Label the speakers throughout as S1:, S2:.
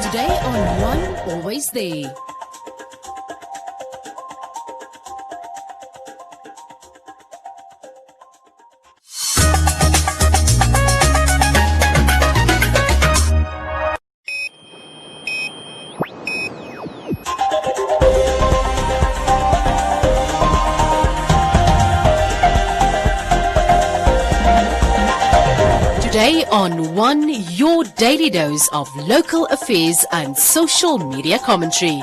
S1: Today on One Always There. Today on One, your daily dose of local affairs and social media commentary.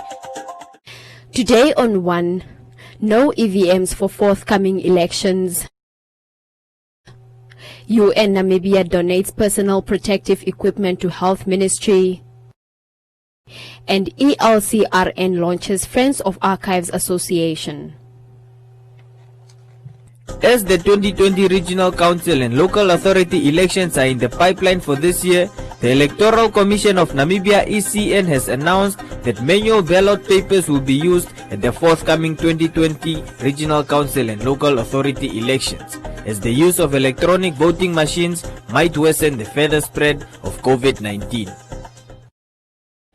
S2: Today on One, no EVMs for forthcoming elections. UN Namibia donates personal protective equipment to Health Ministry. And ELCRN launches Friends of Archives Association.
S3: As the 2020 Regional Council and Local Authority elections are in the pipeline for this year, the Electoral Commission of Namibia ECN has announced that manual ballot papers will be used at the forthcoming 2020 Regional Council and Local Authority elections, as the use of electronic voting machines might worsen the further spread of COVID-19.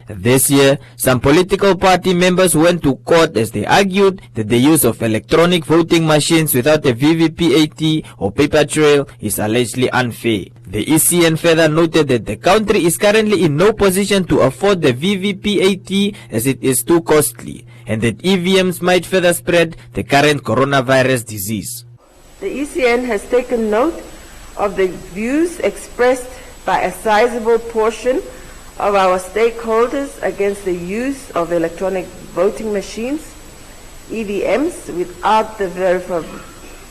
S3: This year, some political party members went to court as they argued that the use of electronic voting machines without a VVPAT or paper trail is allegedly unfair. The ECN further noted that the country is currently in no position to afford the VVPAT as it is too costly, and that EVMs might further spread the current coronavirus disease.
S4: The ECN has taken note of the views expressed by a sizable portion of our stakeholders against the use of electronic voting machines, EVMs, without the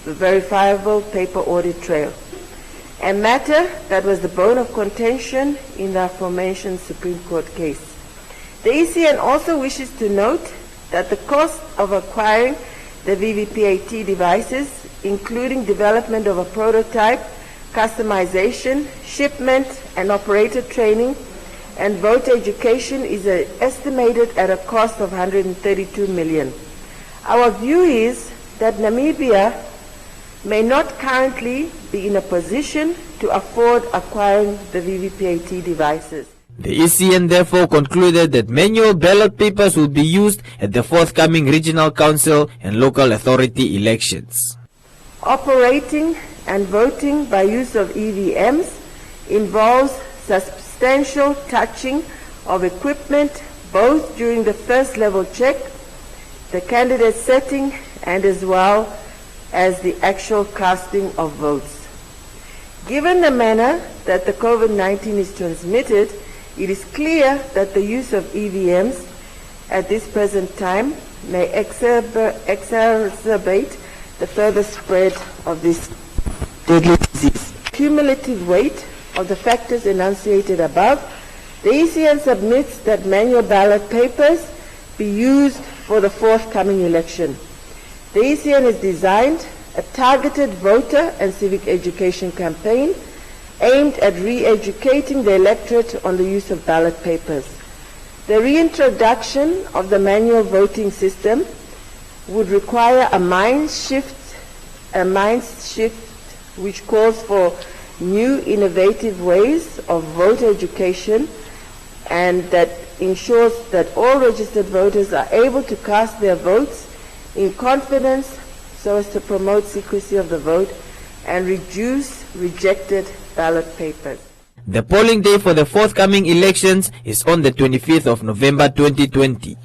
S4: verifiable paper audit trail, a matter that was the bone of contention in the aforementioned Supreme Court case. The ECN also wishes to note that the cost of acquiring the VVPAT devices, including development of a prototype, customization, shipment and operator training, and voter education is estimated at a cost of 132 million. Our view is that Namibia may not currently be in a position to afford acquiring the VVPAT devices.
S3: The ECN therefore concluded that manual ballot papers will be used at the forthcoming Regional Council and Local Authority elections.
S4: Operating and voting by use of EVMs involves substantial touching of equipment both during the first level check, the candidate setting, and as well as the actual casting of votes. Given the manner that the COVID-19 is transmitted, it is clear that the use of EVMs at this present time may exacerbate the further spread of this deadly disease. Cumulative weight of the factors enunciated above, the ECN submits that manual ballot papers be used for the forthcoming election. The ECN has designed a targeted voter and civic education campaign aimed at re-educating the electorate on the use of ballot papers. The reintroduction of the manual voting system would require a mind shift which calls for new innovative ways of voter education, and that ensures that all registered voters are able to cast their votes in confidence so as to promote secrecy of the vote and reduce rejected ballot papers.
S3: The polling day for the forthcoming elections is on the 25th of November 2020.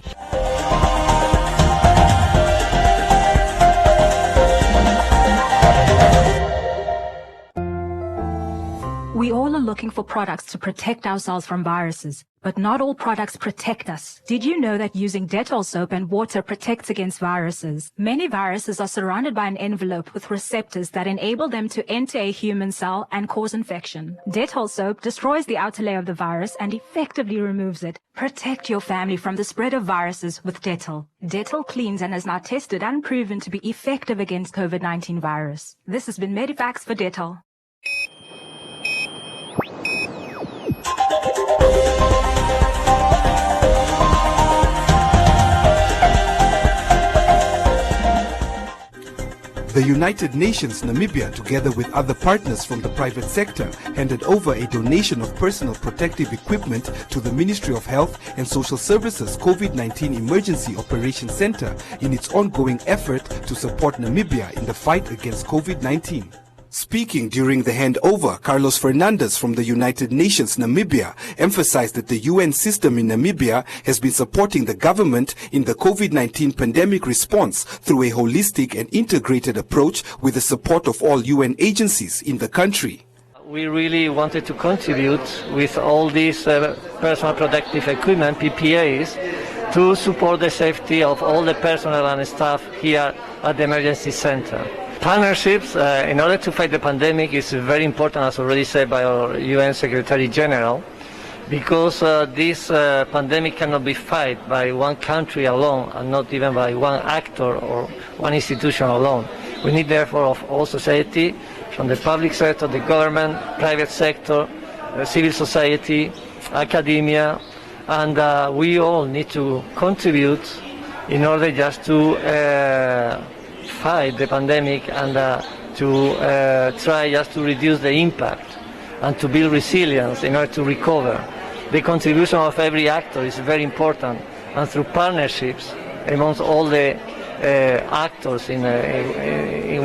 S5: We all are looking for products to protect ourselves from viruses, but not all products protect us. Did you know that using Dettol soap and water protects against viruses? Many viruses are surrounded by an envelope with receptors that enable them to enter a human cell and cause infection. Dettol soap destroys the outer layer of the virus and effectively removes it. Protect your family from the spread of viruses with Dettol. Dettol cleans and is now tested and proven to be effective against COVID-19 virus. This has been Medifax for Dettol.
S6: The United Nations Namibia, together with other partners from the private sector, handed over a donation of personal protective equipment to the Ministry of Health and Social Services COVID-19 Emergency Operations Center in its ongoing effort to support Namibia in the fight against COVID-19. Speaking during the handover, Carlos Fernandes from the United Nations Namibia emphasized that the UN system in Namibia has been supporting the government in the COVID-19 pandemic response through a holistic and integrated approach with the support of all UN agencies in the country.
S7: We really wanted to contribute with all these personal protective equipment, PPAs, to support the safety of all the personnel and staff here at the emergency center. Partnerships in order to fight the pandemic is very important, as already said by our UN Secretary General, because this pandemic cannot be fought by one country alone and not even by one actor or one institution alone. We need therefore of all society, from the public sector, the government, private sector, civil society, academia, and we all need to contribute in order just to fight the pandemic and to try just to reduce the impact and to build resilience in order to recover. The contribution of every actor is very important, and through partnerships amongst all the actors in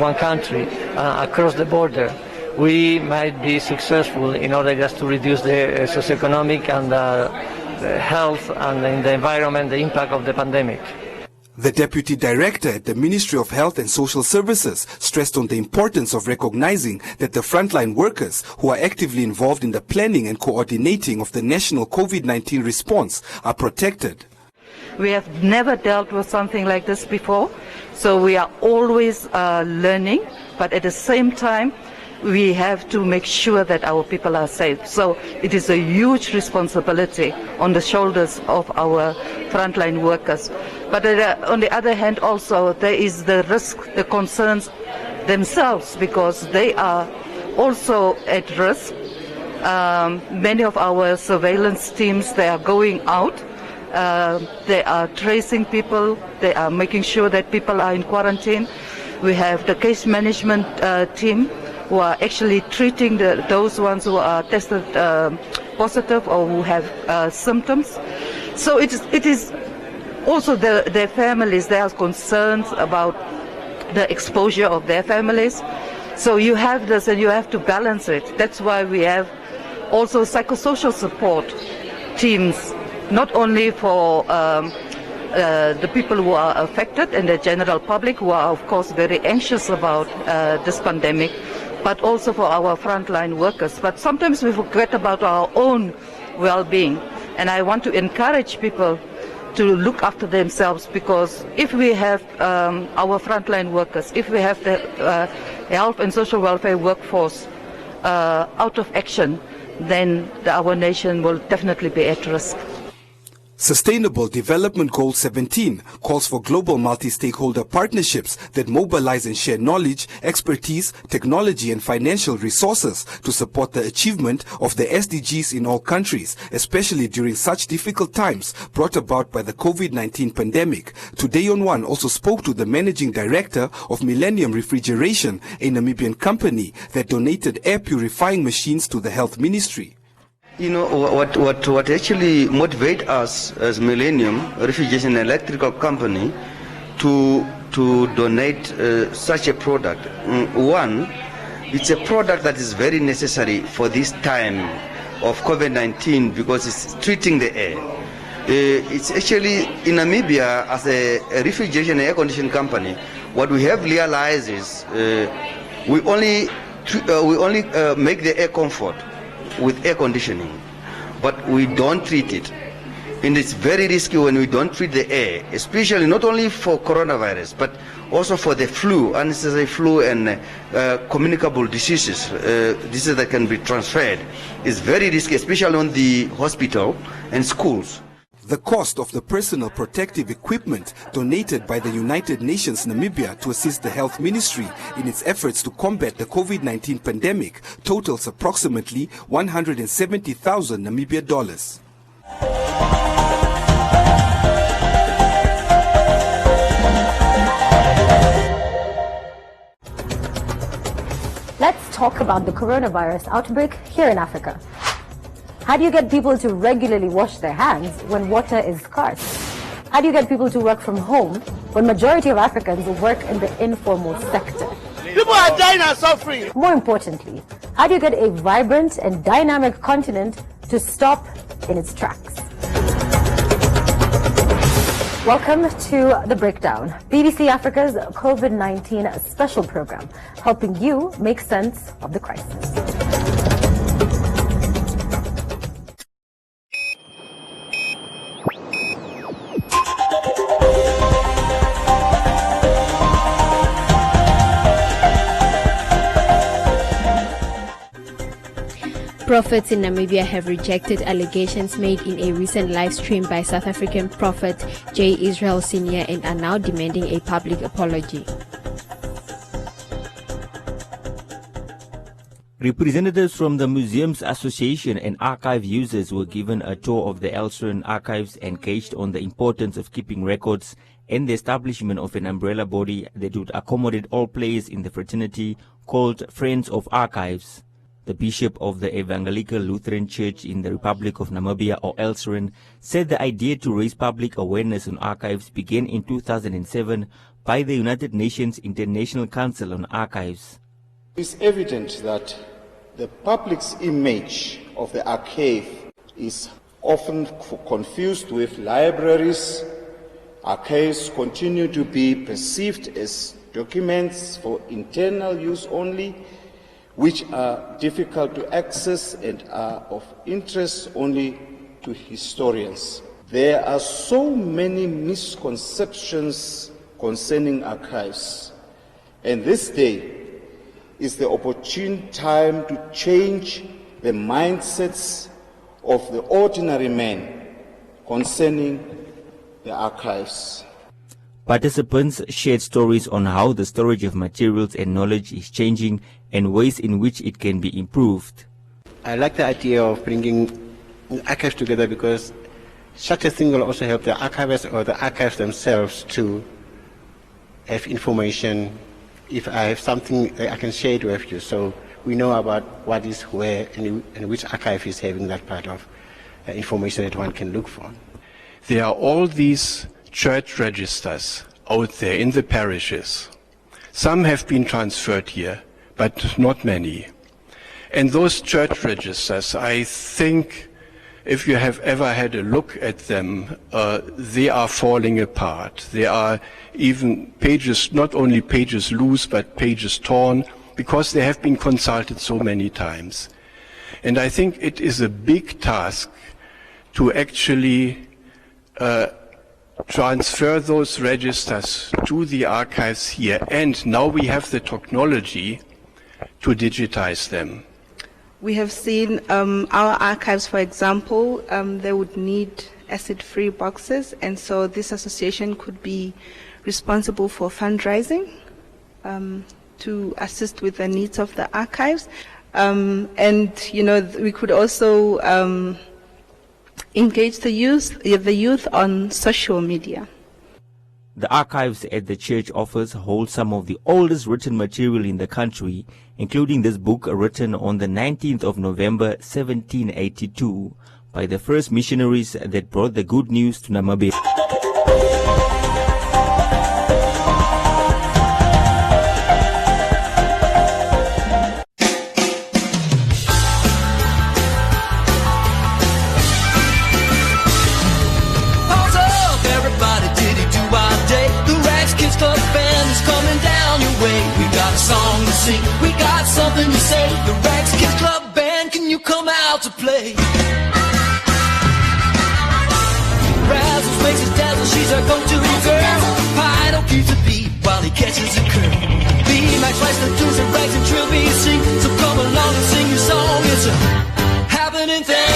S7: one country across the border, we might be successful in order just to reduce the socioeconomic and the health and in the environment, the impact of the pandemic.
S6: The Deputy Director at the Ministry of Health and Social Services stressed on the importance of recognizing that the frontline workers who are actively involved in the planning and coordinating of the national COVID-19 response are protected.
S8: We have never dealt with something like this before, so we are always learning, but at the same time we have to make sure that our people are safe. So it is a huge responsibility on the shoulders of our frontline workers. But on the other hand also there is the risk, the concerns themselves, because they are also at risk. Many of our surveillance teams, they are going out, they are tracing people, they are making sure that people are in quarantine. We have the case management team who are actually treating those ones who are tested positive or who have symptoms. So it is also their families, they are concerned about the exposure of their families. So you have this and you have to balance it. That's why we have also psychosocial support teams, not only for the people who are affected and the general public who are of course very anxious about this pandemic, but also for our frontline workers. But sometimes we forget about our own well-being, and I want to encourage people to look after themselves, because if we have our frontline workers, if we have the health and social welfare workforce out of action, then our nation will definitely be at risk.
S6: Sustainable Development Goal 17 calls for global multi-stakeholder partnerships that mobilize and share knowledge, expertise, technology and financial resources to support the achievement of the SDGs in all countries, especially during such difficult times brought about by the COVID-19 pandemic. Today on One also spoke to the Managing Director of Millennium Refrigeration, a Namibian company that donated air purifying machines to the Health Ministry.
S9: You know, what actually motivates us as Millennium Refrigeration Electrical Company to donate such a product. One, it's a product that is very necessary for this time of COVID-19 because it's treating the air. It's actually in Namibia, as a refrigeration and air conditioning company, what we have realized is we only make the air comfort with air conditioning, but we don't treat it. And it's very risky when we don't treat the air, especially not only for coronavirus, but also for the flu, unnecessary flu and communicable diseases, diseases that can be transferred. It's very risky, especially on the hospital and schools.
S6: The cost of the personal protective equipment donated by the United Nations Namibia to assist the Health Ministry in its efforts to combat the COVID-19 pandemic totals approximately 170,000 Namibia dollars.
S10: Let's talk about the coronavirus outbreak here in Africa. How do you get people to regularly wash their hands when water is scarce? How do you get people to work from home when majority of Africans work in the informal sector?
S11: People are dying and suffering.
S10: More importantly, how do you get a vibrant and dynamic continent to stop in its tracks? Welcome to The Breakdown, BBC Africa's COVID-19 special program, helping you make sense of the crisis.
S2: Prophets in Namibia have rejected allegations made in a recent live stream by South African prophet J. Israel Sr. and are now demanding a public apology.
S3: Representatives from the Museums Association and archive users were given a tour of the Elseren archives and gauged on the importance of keeping records and the establishment of an umbrella body that would accommodate all players in the fraternity called Friends of Archives. The Bishop of the Evangelical Lutheran Church in the Republic of Namibia, or Elseren, said the idea to raise public awareness on archives began in 2007 by the United Nations International Council on Archives.
S12: It's evident that the public's image of the archive is often confused with libraries. Archives continue to be perceived as documents for internal use only, which are difficult to access and are of interest only to historians. There are so many misconceptions concerning archives, and this day is the opportune time to change the mindsets of the ordinary man concerning the archives.
S3: Participants shared stories on how the storage of materials and knowledge is changing and ways in which it can be improved.
S13: I like the idea of bringing archives together because such a thing will also help the archivists or the archives themselves to have information. If I have something, I can share it with you, so we know about what is where and which archive is having that part of information that one can look for.
S14: There are all these church registers out there in the parishes. Some have been transferred here, but not many. And those church registers, I think, if you have ever had a look at them, they are falling apart. There are even pages, not only pages loose, but pages torn, because they have been consulted so many times. And I think it is a big task to actually transfer those registers to the archives here, and now we have the technology to digitize them.
S15: We have seen our archives, for example, they would need acid-free boxes, and so this association could be responsible for fundraising to assist with the needs of the archives. And, you know, we could also engage the youth on social media.
S3: The archives at the church office hold some of the oldest written material in the country, including this book written on the 19th of November 1782 by the first missionaries that brought the good news to Namibia.
S16: We got something to say. The Rags Kids Club Band, can you come out to play? Razzles makes us dazzle, she's our go-to girl. Fido keeps the beat while he catches a curl. B-Max likes the tunes and Rags and Trill BC. So come along and sing your song, it's a happening thing.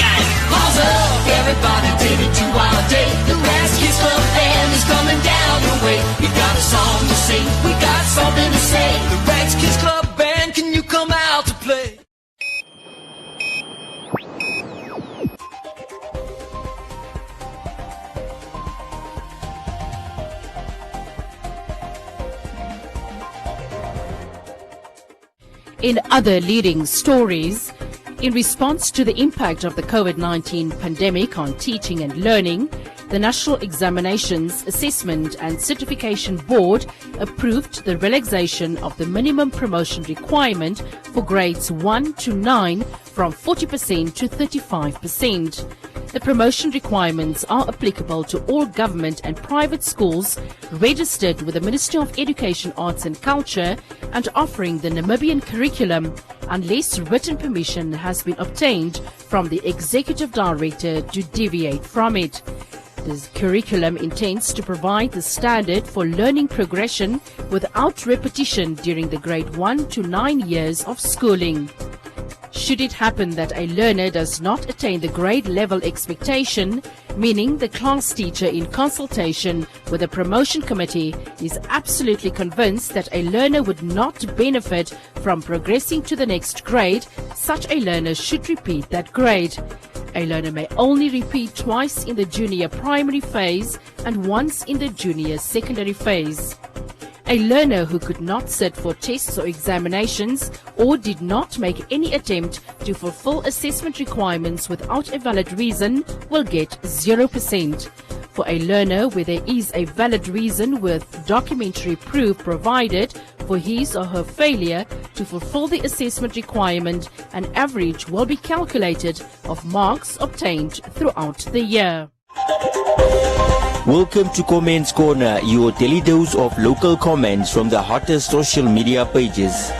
S16: Yeah. Pause up, everybody, did it to our day. The Rags Kids Club Band is coming down your way. We got a song to sing, we got something to say. The Rags Kids Club Band, can you come out to play?
S1: In other leading stories, in response to the impact of the COVID-19 pandemic on teaching and learning, the National Examinations, Assessment and Certification Board approved the relaxation of the minimum promotion requirement for grades 1 to 9 from 40% to 35%. The promotion requirements are applicable to all government and private schools registered with the Ministry of Education, Arts and Culture and offering the Namibian curriculum, unless written permission has been obtained from the Executive Director to deviate from it. This curriculum intends to provide the standard for learning progression without repetition during the grade 1 to 9 years of schooling. Should it happen that a learner does not attain the grade level expectation, meaning the class teacher in consultation with the promotion committee is absolutely convinced that a learner would not benefit from progressing to the next grade, such a learner should repeat that grade. A learner may only repeat twice in the junior primary phase and once in the junior secondary phase. A learner who could not sit for tests or examinations or did not make any attempt to fulfill assessment requirements without a valid reason will get 0%. For a learner where there is a valid reason with documentary proof provided for his or her failure to fulfill the assessment requirement, an average will be calculated of marks obtained throughout the year.
S17: Welcome to Comments Corner, your daily dose of local comments from the hottest social media pages.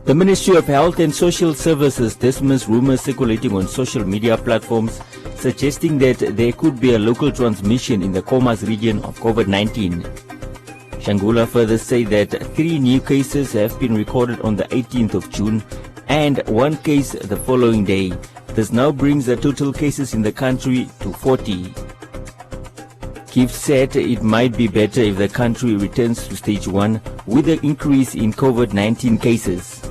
S17: The Ministry of Health and Social Services dismissed rumors circulating on social media platforms suggesting that there could be a local transmission in the Khomas region of COVID-19. Shangula further said that 3 new cases have been recorded on the 18th of June and 1 case the following day. This now brings the total cases in the country to 40. Keith said it might be better if the country returns to stage 1 with an increase in COVID-19 cases.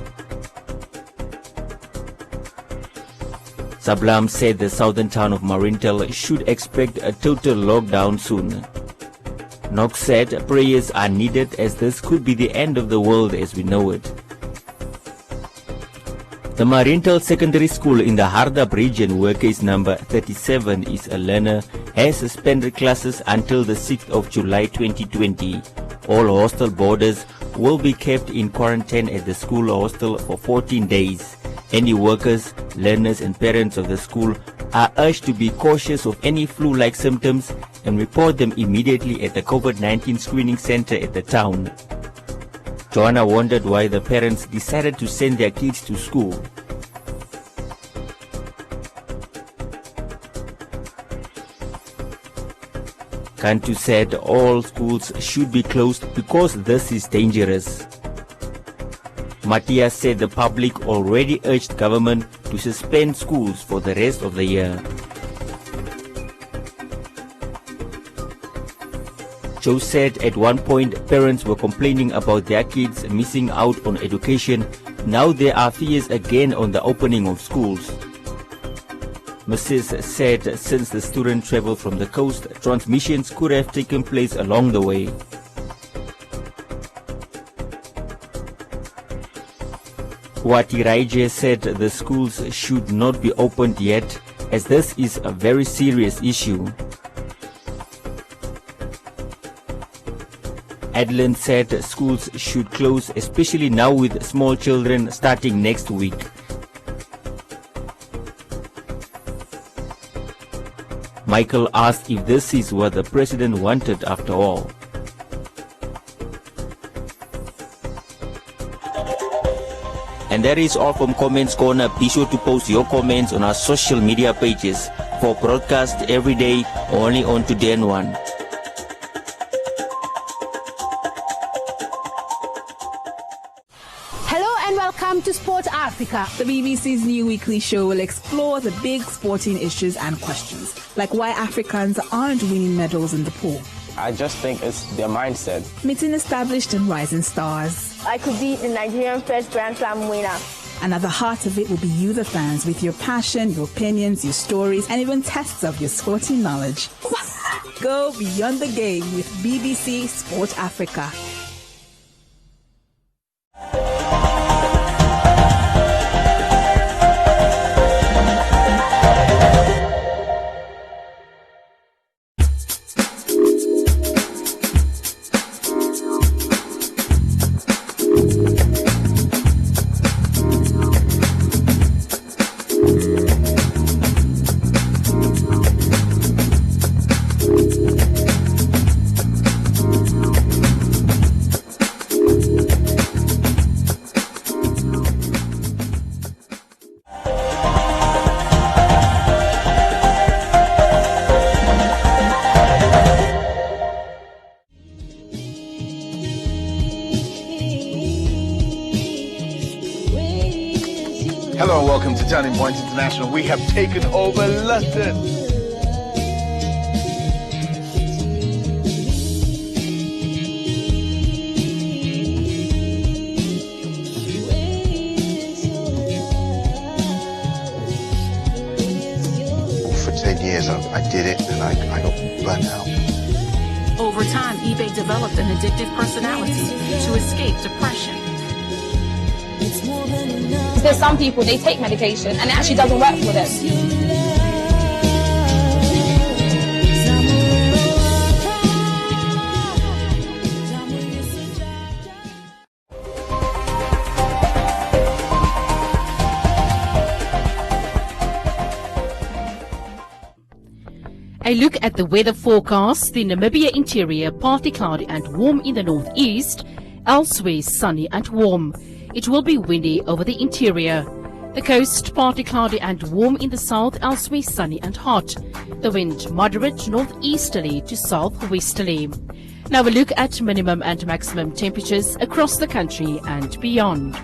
S17: Sablam said the southern town of Marintel should expect a total lockdown soon. Knox said prayers are needed as this could be the end of the world as we know it. The Marintel Secondary School in the Hardap region, where case number 37 is a learner, has suspended classes until the 6th of July 2020. All hostel boarders will be kept in quarantine at the school hostel for 14 days. Any workers, learners and parents of the school are urged to be cautious of any flu-like symptoms and report them immediately at the COVID-19 screening center at the town. Joanna wondered why the parents decided to send their kids to school. Kantu said all schools should be closed because this is dangerous. Matthias said the public already urged government to suspend schools for the rest of the year. Joe said at one point parents were complaining about their kids missing out on education. Now there are fears again on the opening of schools. Mrs. said since the students travel from the coast, transmissions could have taken place along the way. Wati Raije said the schools should not be opened yet as this is a very serious issue. Adland said schools should close, especially now with small children starting next week. Michael asked if this is what the president wanted after all. And that is all from Comments Corner. Be sure to post your comments on our social media pages for broadcast every day only on Today and One.
S18: Welcome to Sport Africa. The BBC's new weekly show will explore the big sporting issues and questions, like why Africans aren't winning medals in the pool.
S19: I just think it's their mindset.
S18: Meeting established and rising stars.
S20: I could be the Nigerian first Grand Slam winner.
S18: And at the heart of it will be you, the fans, with your passion, your opinions, your stories, and even tests of your sporting knowledge. Go beyond the game with BBC Sport Africa.
S21: Hello and welcome to Turning Point International. We have taken over London.
S22: For 10 years I did it and I got burnt out.
S1: Over time, eBay developed an addictive personality to escape depression.
S23: There's some people, they take medication and it actually doesn't work for them.
S1: A look at the weather forecast. The Namibia interior partly cloudy and warm in the northeast, elsewhere sunny and warm. It will be windy over the interior. The coast partly cloudy and warm in the south, elsewhere sunny and hot. The wind moderate northeasterly to southwesterly. Now a look at minimum and maximum temperatures across the country and beyond.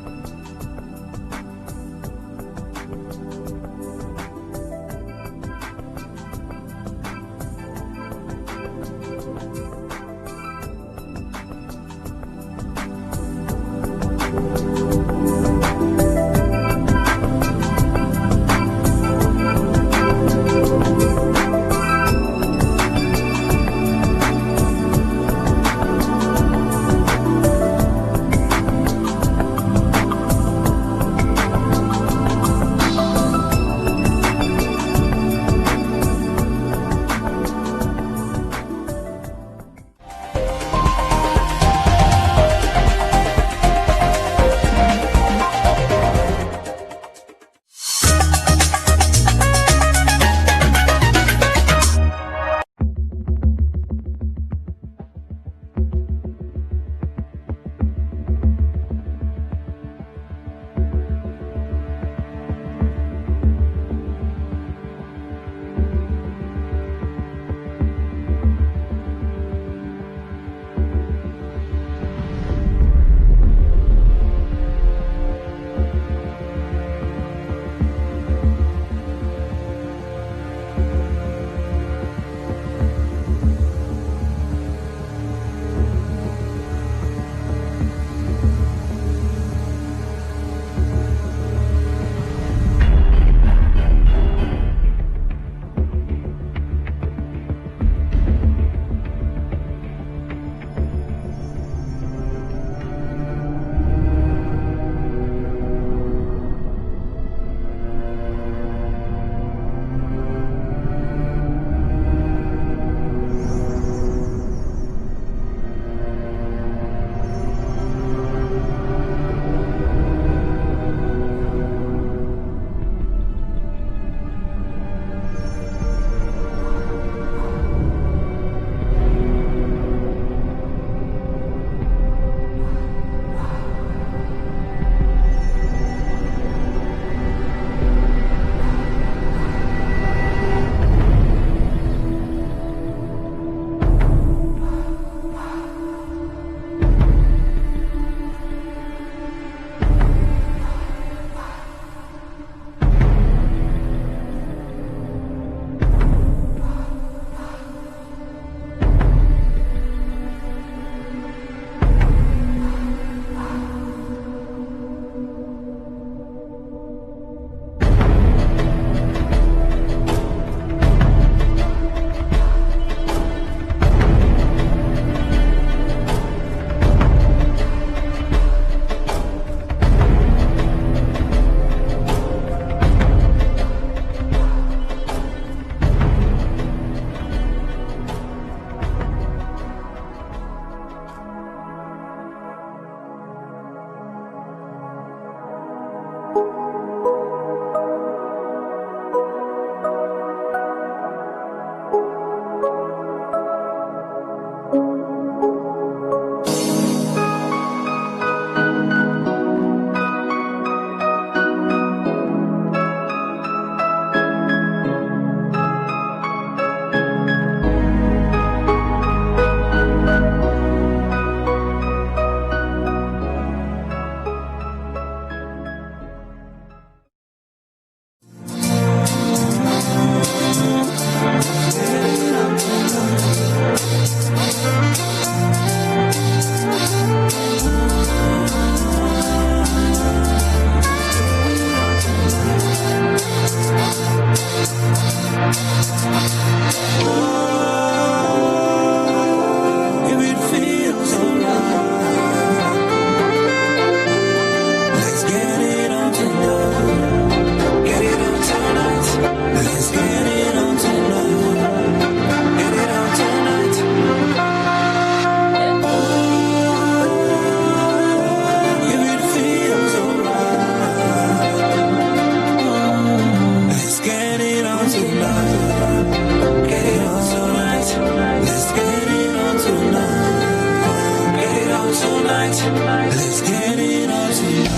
S16: tonight. Let's get it on tonight.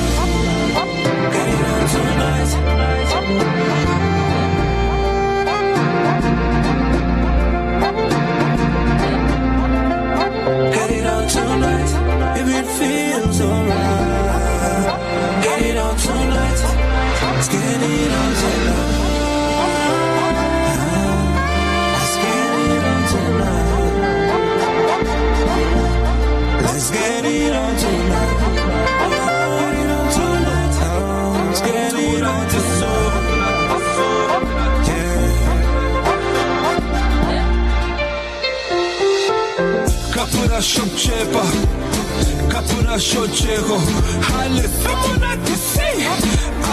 S16: Get it on tonight. Get it on tonight. If it feels alright. Get it on tonight. Let's get it on tonight. Let's get it on tonight. Let's get it on tonight. Get it on tonight. Let's get it on tonight. Kapura shomchepa, kapura shochego. Alles fibonacci si,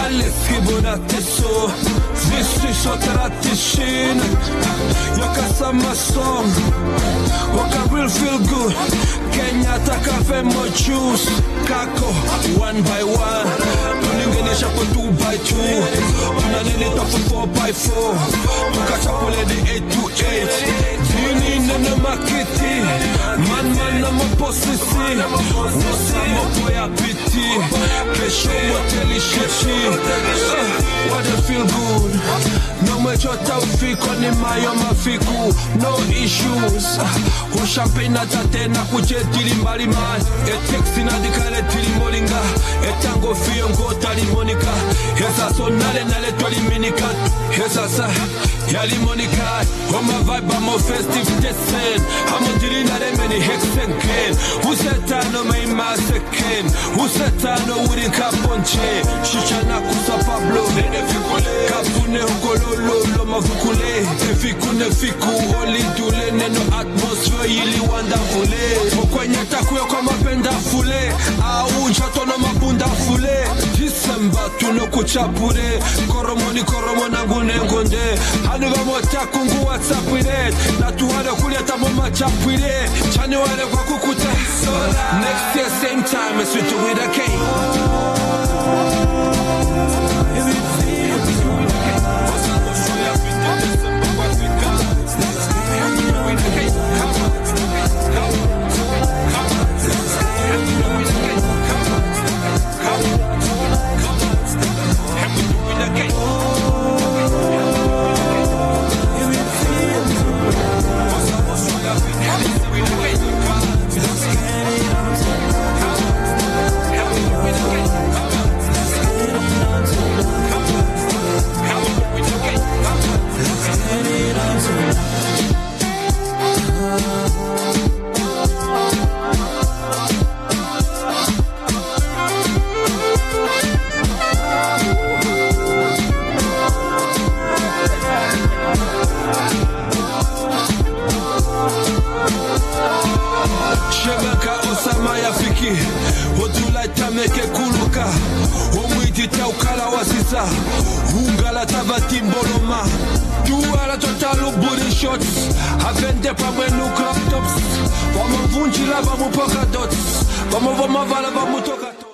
S16: alles fibonacci so. This is otarati shin. Yakasama song, waka will feel good. Kenya takafe mo juice. Kako, 1 by 1. Tuningene shapo 2 by 2. Tunanene tafu 4 by 4. Tukachapole di 8 to 8. Nini nene makiti. Man na maposisi. Wosa mopoya piti. Kesho moteli shishi. What I feel good. No mechota ufiko ni mayo mafiku. No issues. Ushampena tatena kujetili mbali mali. Etexi na dikale tili molinga. Etango fiyo ngota limonika. Hesa so nale toli minika. Hesa sa yali monika. Homa vibe amo festive desen. Amo dili na remeni hexen ken. Usetano me maseken. Usetano uri kaponche. Shichana kusa Pablo. Nene fikule. Kapune ukololo lo mavukule. Fikune fiku oli dule. Neno atmosphere yili wonderful. Kwenye takuyo kwa mapenda fule. Auja tono mabunda fule. December tuno kuchapure. Koromo nangune ngonde. Hanuga mota kungu whatsapp ire. Natuhale kuleta mama chapire. Chani wale kwa kukuta. Next year same time as we do with a K. Meke kuluka omwiti taukala wasisa ungala tabati mboloma tuwala totalu body shots avende pamwenu crop tops vamavunjila vamupoka dots vamavavala vamutoka